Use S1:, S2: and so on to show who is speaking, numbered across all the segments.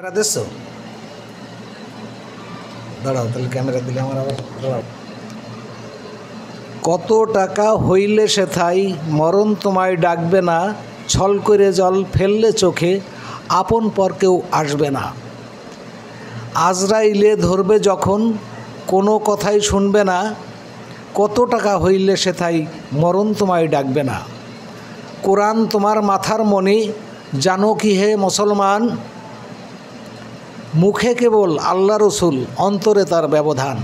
S1: দেখছো? দাঁড়াও, তাহলে ক্যামেরা দিলে আমার আবার দাঁড়াও। কত টাকা হইলে সেথাই মরণ তোমায় ডাকবে না, ছল করে জল ফেললে চোখে আপন পর কেউ আসবে না। আজরাইলে ধরবে যখন কোনো কথাই শুনবে না, কত টাকা হইলে সেথাই মরণ তোমায় ডাকবে না। কোরআন তোমার মাথার মণি, জানো কি হে মুসলমান, মুখে কেবল আল্লাহ রসুল, অন্তরে তার ব্যবধান।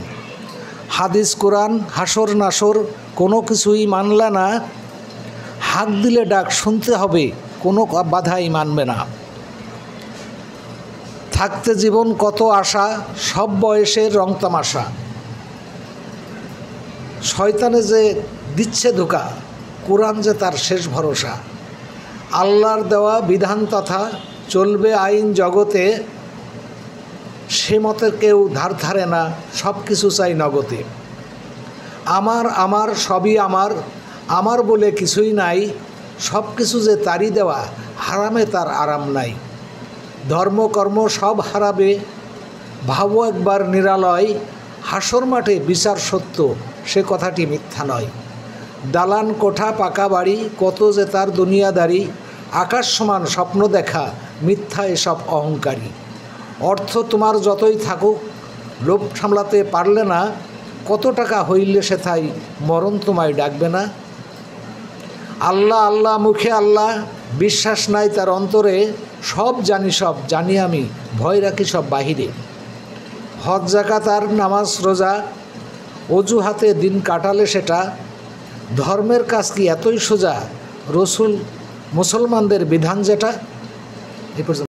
S1: হাদিস কোরআন হাসর নাসর কোনো কিছুই মানলে না, হাক দিলে ডাক শুনতে হবে, কোনো বাধাই মানবে না। থাকতে জীবন কত আশা, সব বয়সের রং তামাশা। শয়তানে যে দিচ্ছে ধোঁকা, কোরআন যে তার শেষ ভরসা। আল্লাহর দেওয়া বিধান তথা চলবে আইন জগতে, সে মতে কেউ ধার ধারে না, সব কিছু চাই নগদে। আমার আমার সবই আমার, আমার বলে কিছুই নাই, সব কিছু যে তারই দেওয়া, হারামে তার আরাম নাই। ধর্মকর্ম সব হারাবে, ভাবো একবার নিরালয়, হাসর মাঠে বিচার সত্য, সে কথাটি মিথ্যা নয়। দালান কোঠা পাকা বাড়ি, কত যে তার দুনিয়াদারি, আকাশ সমান স্বপ্ন দেখা, মিথ্যা এসব অহংকারী। অর্থ তোমার যতই থাকুক, লোভ সামলাতে পারলে না, কত টাকা হইলে সেথাই মরণ তোমায় ডাকবে না। আল্লাহ আল্লাহ মুখে আল্লাহ, বিশ্বাস নাই তার অন্তরে, সব জানি আমি, ভয় রাখি সব বাহিরে। হজ জাকাত আর নামাজ রোজা, অজুহাতে দিন কাটালে সেটা, ধর্মের কাজ কি এতই সোজা, রসুল মুসলমানদের বিধান যেটা। এই পর্যন্ত।